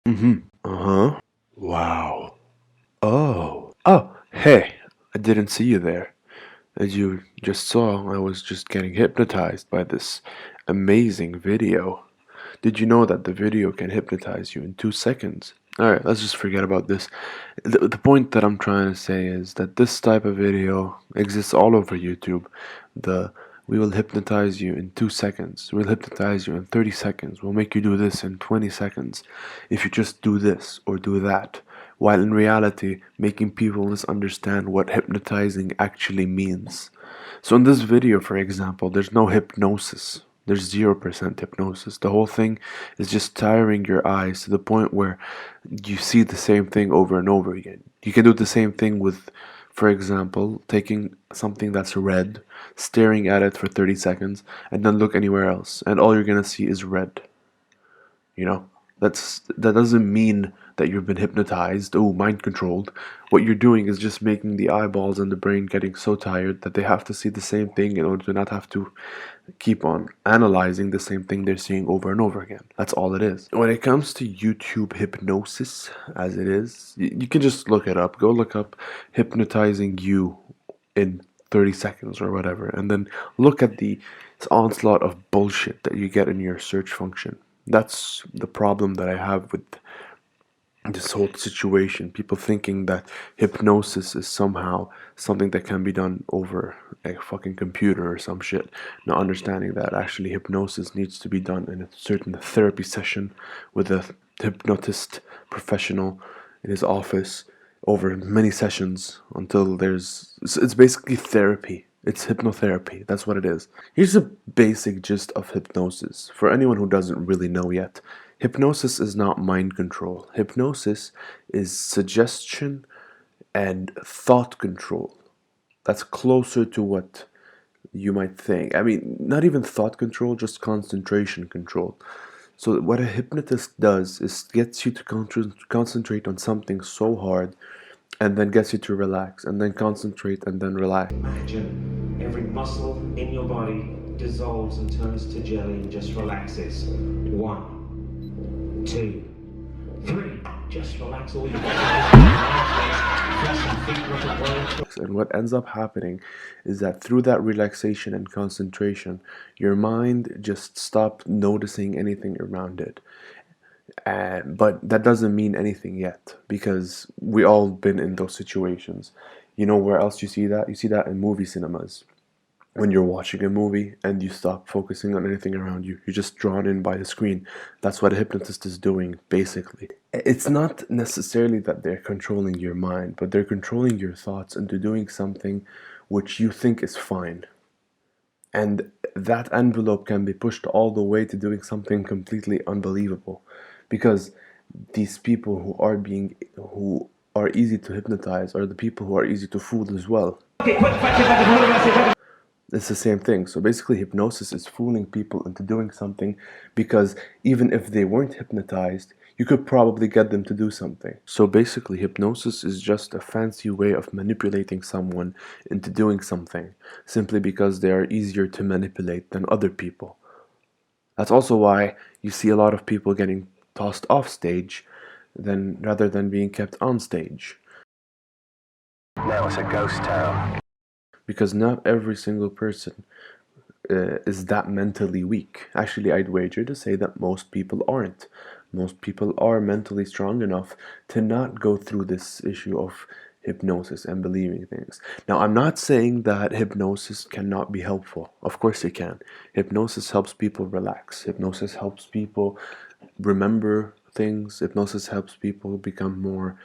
Uh-huh. Wow. Oh. Oh, hey. I didn't see you there. As you just saw, I was just getting hypnotized by this amazing video. Did you know that the video can hypnotize you in 2 seconds? Alright, let's just forget about this. The point that I'm trying to say is that this type of video exists all over YouTube. The we will hypnotize you in 2 seconds. We'll hypnotize you in 30 seconds. We'll make you do this in 20 seconds. If you just do this or do that. While in reality, making people misunderstand what hypnotizing actually means. So in this video, for example, there's no hypnosis. There's 0% hypnosis. The whole thing is just tiring your eyes to the point where you see the same thing over and over again. You can do the same thing with, for example, taking something that's red, staring at it for 30 seconds, and then look anywhere else, and all you're gonna see is red. You know, that doesn't mean that you've been hypnotized, oh, mind controlled. What you're doing is just making the eyeballs and the brain getting so tired that they have to see the same thing in order to not have to keep on analyzing the same thing they're seeing over and over again. That's all it is. When it comes to YouTube hypnosis, as it is, you can just look it up. Go look up hypnotizing you in 30 seconds or whatever, and then look at the onslaught of bullshit that you get in your search function. That's the problem that I have with this whole situation. People thinking that hypnosis is somehow something that can be done over a fucking computer or some shit, not understanding that actually hypnosis needs to be done in a certain therapy session with a hypnotist professional in his office over many sessions until it's basically therapy. It's hypnotherapy. That's what it is. Here's a basic gist of hypnosis for anyone who doesn't really know yet. Hypnosis is not mind control. Hypnosis is suggestion and thought control. That's closer to what you might think. I mean, not even thought control, just concentration control. So what a hypnotist does is gets you to concentrate on something so hard, and then gets you to relax, and then concentrate, and then relax. Imagine every muscle in your body dissolves and turns to jelly and just relaxes. 1, 2, 3. Just relax all your And what ends up happening is that through that relaxation and concentration, your mind just stops noticing anything around it. But that doesn't mean anything yet, because we all been in those situations. You know where else you see that? You see that in movie cinemas. When you're watching a movie and you stop focusing on anything around you, you're just drawn in by the screen. That's what a hypnotist is doing, basically. It's not necessarily that they're controlling your mind, but they're controlling your thoughts into doing something which you think is fine. And that envelope can be pushed all the way to doing something completely unbelievable, because these people who are easy to hypnotize are the people who are easy to fool as well. It's the same thing. So basically hypnosis is fooling people into doing something, because even if they weren't hypnotized, you could probably get them to do something. So basically hypnosis is just a fancy way of manipulating someone into doing something, simply because they are easier to manipulate than other people. That's also why you see a lot of people getting tossed off stage rather than being kept on stage. Now it's a ghost town. Because not every single person is that mentally weak. Actually, I'd wager to say that most people aren't. Most people are mentally strong enough to not go through this issue of hypnosis and believing things. Now, I'm not saying that hypnosis cannot be helpful. Of course it can. Hypnosis helps people relax. Hypnosis helps people remember things. Hypnosis helps people become more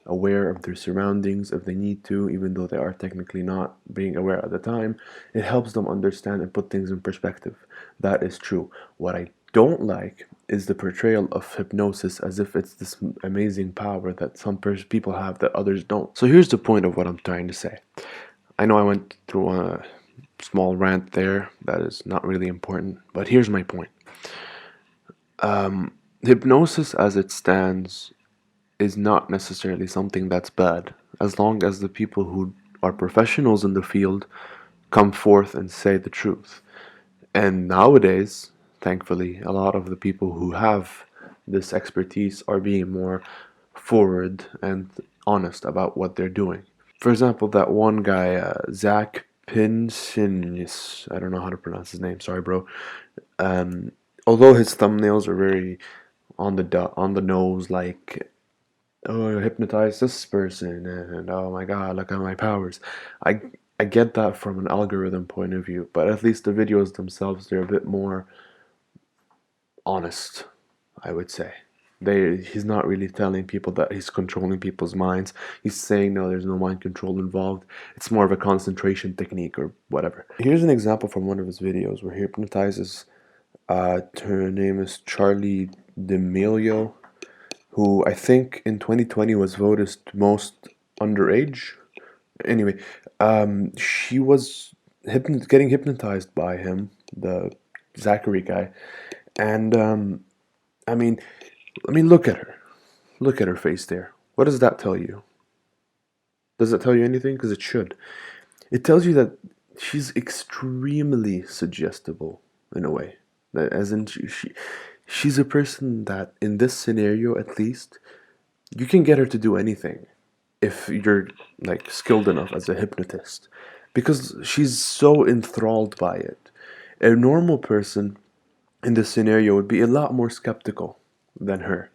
aware of their surroundings if they need to, even though they are technically not being aware at the time. It helps them understand and put things in perspective. That is true. What I don't like is the portrayal of hypnosis as if it's this amazing power that some people have that others don't. So here's the point of what I'm trying to say. I know I went through a small rant there that is not really important, but here's my point. Hypnosis as it stands is not necessarily something that's bad, as long as the people who are professionals in the field come forth and say the truth. And nowadays, thankfully, a lot of the people who have this expertise are being more forward and honest about what they're doing. For example, that one guy, Zach Pinsinis, I don't know how to pronounce his name, sorry, bro. Um, Although his thumbnails are very on the nose, like, oh, hypnotize this person, and oh my god, look at my powers. I I get that from an algorithm point of view, but at least the videos themselves, they're a bit more honest, I would say. He's not really telling people that he's controlling people's minds. He's saying no, there's no mind control involved. It's more of a concentration technique or whatever. Here's an example from one of his videos where he hypnotizes. Her name is Charlie D'Amelio, who I think in 2020 was voted most underage. Anyway, she was getting hypnotized by him, the Zachary guy, and I mean, look at her. Look at her face there. What does that tell you? Does it tell you anything? Because it should. It tells you that she's extremely suggestible in a way. As in, she's a person that, in this scenario at least, you can get her to do anything if you're like skilled enough as a hypnotist, because she's so enthralled by it. A normal person in this scenario would be a lot more skeptical than her.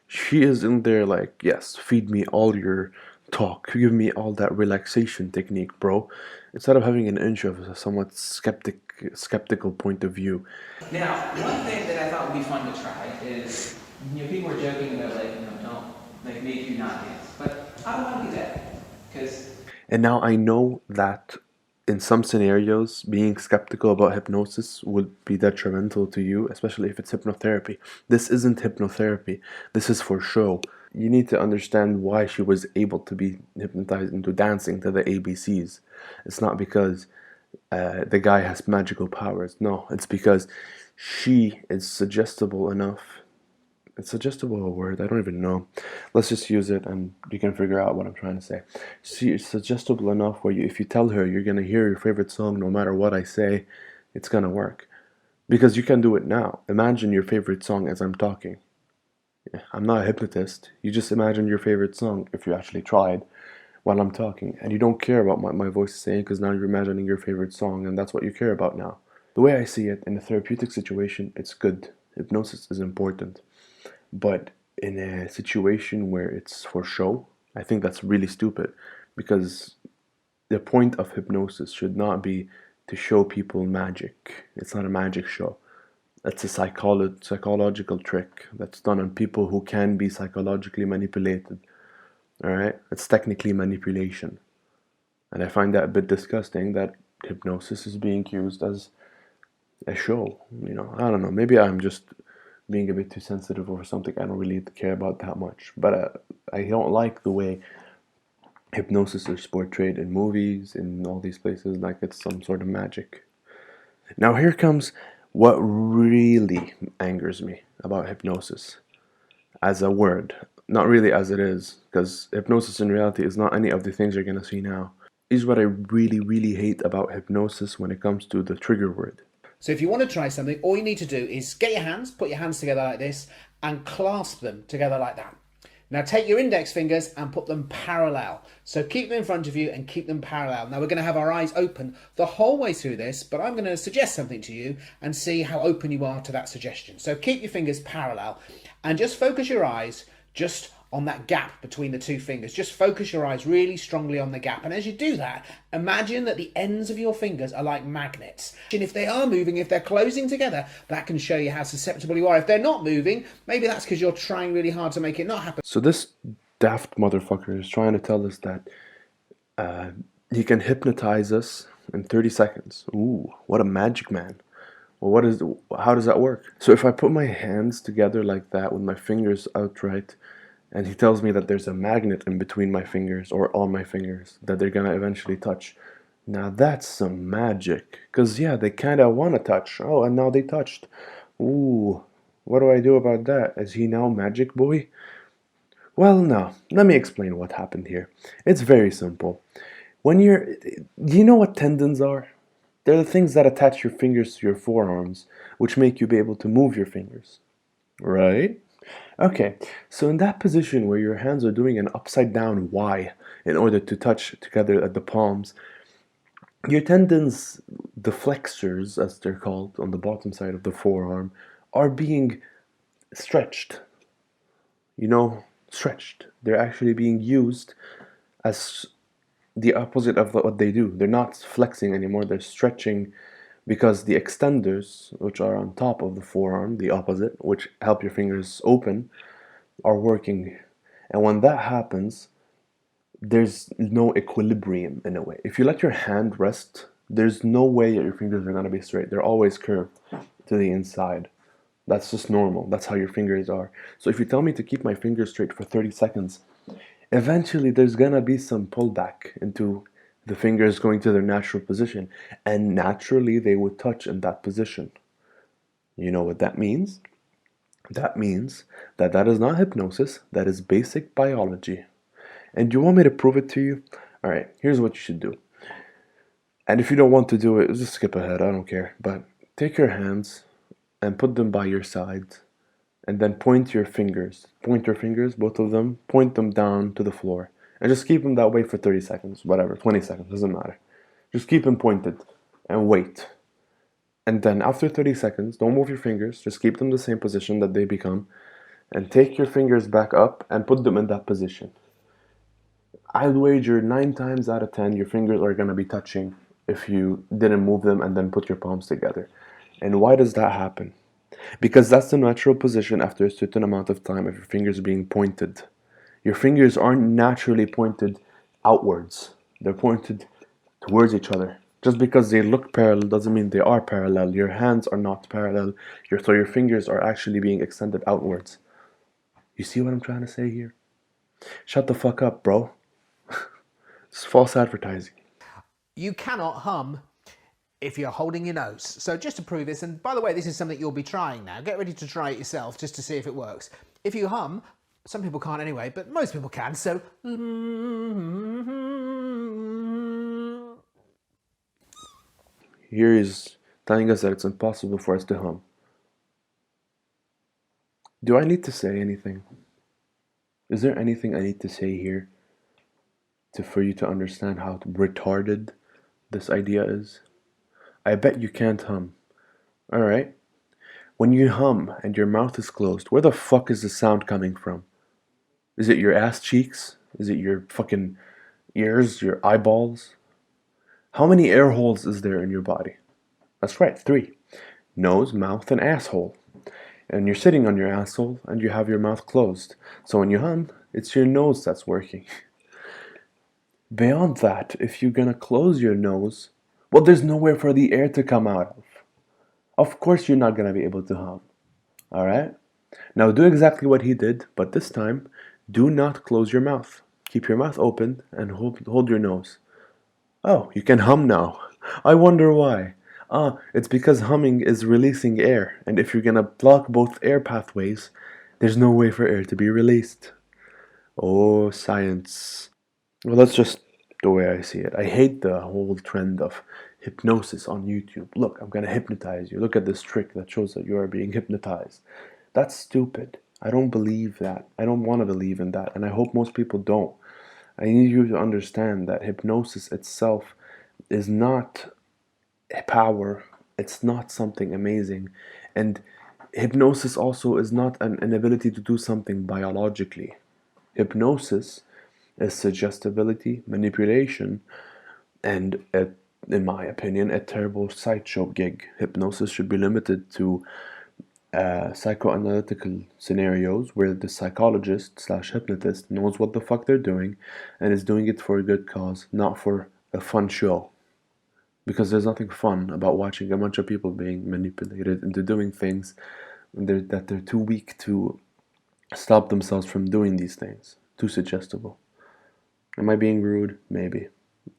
She is in there like, yes, feed me all your talk, give me all that relaxation technique, bro, instead of having an inch of a somewhat skeptical point of view. Now, one thing that I thought would be fun to try is, people were joking about don't like make you not dance, but I don't want to do that because. And now I know that in some scenarios, being skeptical about hypnosis would be detrimental to you, especially if it's hypnotherapy. This isn't hypnotherapy. This is for show. You need to understand why she was able to be hypnotized into dancing to the ABCs. It's not because the guy has magical powers. No, it's because she is suggestible enough. Is suggestible a word? I don't even know. Let's just use it and you can figure out what I'm trying to say. She is suggestible enough where if you tell her you're going to hear your favorite song no matter what I say, it's going to work. Because you can do it now. Imagine your favorite song as I'm talking. Yeah, I'm not a hypnotist. You just imagine your favorite song, if you actually tried, while I'm talking. And you don't care about what my voice is saying because now you're imagining your favorite song and that's what you care about now. The way I see it, in a therapeutic situation, it's good. Hypnosis is important. But in a situation where it's for show, I think that's really stupid, because the point of hypnosis should not be to show people magic. It's not a magic show. That's a psychological trick that's done on people who can be psychologically manipulated. Alright? It's technically manipulation. And I find that a bit disgusting that hypnosis is being used as a show. I don't know. Maybe I'm just being a bit too sensitive over something I don't really care about that much. But I don't like the way hypnosis is portrayed in movies, in all these places, like it's some sort of magic. Now here comes what really angers me about hypnosis as a word. Not really as it is, because hypnosis in reality is not any of the things you're going to see now. Is what I really, really hate about hypnosis when it comes to the trigger word. So if you want to try something, all you need to do is get your hands, put your hands together like this, and clasp them together like that. Now take your index fingers and put them parallel. So keep them in front of you and keep them parallel. Now we're going to have our eyes open the whole way through this, but I'm going to suggest something to you and see how open you are to that suggestion. So keep your fingers parallel and just focus your eyes just on that gap between the two fingers. Just focus your eyes really strongly on the gap. And as you do that, imagine that the ends of your fingers are like magnets. And if they are moving, if they're closing together, that can show you how susceptible you are. If they're not moving, maybe that's because you're trying really hard to make it not happen. So this daft motherfucker is trying to tell us that he can hypnotize us in 30 seconds. Ooh, what a magic man. Well, how does that work? So if I put my hands together like that with my fingers outright, and he tells me that there's a magnet in between my fingers or on my fingers that they're gonna eventually touch. Now that's some magic. Cause yeah, they kinda wanna touch. Oh, and now they touched. Ooh, what do I do about that? Is he now Magic Boy? Well, no. Let me explain what happened here. It's very simple. Do you know what tendons are? They're the things that attach your fingers to your forearms, which make you be able to move your fingers. Right? Okay, so in that position where your hands are doing an upside down Y in order to touch together at the palms, your tendons, the flexors as they're called on the bottom side of the forearm, are being stretched. You know, stretched. They're actually being used as the opposite of what they do. They're not flexing anymore, they're stretching because the extenders, which are on top of the forearm, the opposite, which help your fingers open, are working. And when that happens, there's no equilibrium in a way. If you let your hand rest, there's no way that your fingers are going to be straight. They're always curved to the inside. That's just normal. That's how your fingers are. So if you tell me to keep my fingers straight for 30 seconds, eventually there's gonna be some pullback into the fingers going to their natural position, and naturally they would touch in that position. You know what that means? That means that that is not hypnosis, that is basic biology. And do you want me to prove it to you? Alright, here's what you should do. And if you don't want to do it, just skip ahead, I don't care. But take your hands and put them by your sides, and then point your fingers, both of them, point them down to the floor, and just keep them that way for 30 seconds, whatever, 20 seconds, doesn't matter. Just keep them pointed and wait. And then after 30 seconds, don't move your fingers, just keep them the same position that they become, and take your fingers back up and put them in that position. I'd wager 9 times out of 10 your fingers are going to be touching if you didn't move them and then put your palms together. And why does that happen? Because that's the natural position after a certain amount of time of your fingers being pointed. Your fingers aren't naturally pointed outwards. They're pointed towards each other. Just because they look parallel doesn't mean they are parallel. Your hands are not parallel. So your fingers are actually being extended outwards. You see what I'm trying to say here? Shut the fuck up, bro. It's false advertising. You cannot hum if you're holding your nose. So just to prove this, and by the way, this is something you'll be trying now. Get ready to try it yourself just to see if it works. If you hum, some people can't anyway, but most people can, so... Here he's telling us that it's impossible for us to hum. Do I need to say anything? Is there anything I need to say here for you to understand how retarded this idea is? I bet you can't hum. Alright? When you hum and your mouth is closed, where the fuck is the sound coming from? Is it your ass cheeks? Is it your fucking ears, your eyeballs? How many air holes is there in your body? That's right, 3. Nose, mouth, and asshole. And you're sitting on your asshole and you have your mouth closed. So when you hum, it's your nose that's working. Beyond that, if you're gonna close your nose, well, there's nowhere for the air to come out of. Of course you're not gonna be able to hum. Alright? Now do exactly what he did, but this time, do not close your mouth. Keep your mouth open and hold your nose. Oh, you can hum now. I wonder why. It's because humming is releasing air, and if you're gonna block both air pathways, there's no way for air to be released. Oh, science. Well, that's just the way I see it. I hate the whole trend of hypnosis on YouTube. Look, I'm gonna hypnotize you. Look at this trick that shows that you are being hypnotized. That's stupid. I don't believe that. I don't want to believe in that, and I hope most people don't. I need you to understand that hypnosis itself is not power. It's not something amazing. And hypnosis also is not an inability to do something biologically. Hypnosis is suggestibility, manipulation, and in my opinion, a terrible sideshow gig. Hypnosis should be limited to psychoanalytical scenarios where the psychologist slash hypnotist knows what the fuck they're doing and is doing it for a good cause, not for a fun show. Because there's nothing fun about watching a bunch of people being manipulated into doing things that they're too weak to stop themselves from doing these things. Too suggestible. Am I being rude? Maybe.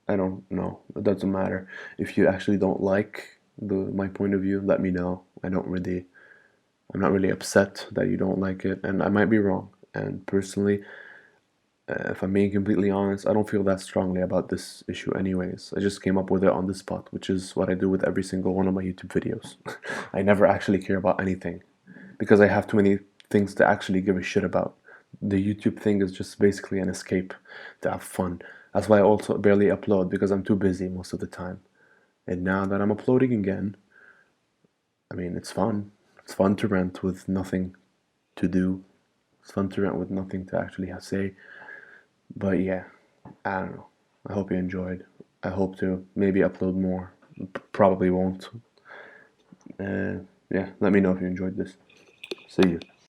I don't know. It doesn't matter. If you actually don't like my point of view, let me know. I'm not really upset that you don't like it, and I might be wrong. And personally, if I'm being completely honest, I don't feel that strongly about this issue anyways. I just came up with it on the spot, which is what I do with every single one of my YouTube videos. I never actually care about anything, because I have too many things to actually give a shit about. The YouTube thing is just basically an escape to have fun. That's why I also barely upload, because I'm too busy most of the time. And now that I'm uploading again, I mean, it's fun. It's fun to rant with nothing to do. It's fun to rant with nothing to actually say. But yeah, I don't know. I hope you enjoyed. I hope to maybe upload more. Probably won't. Yeah, let me know if you enjoyed this. See you.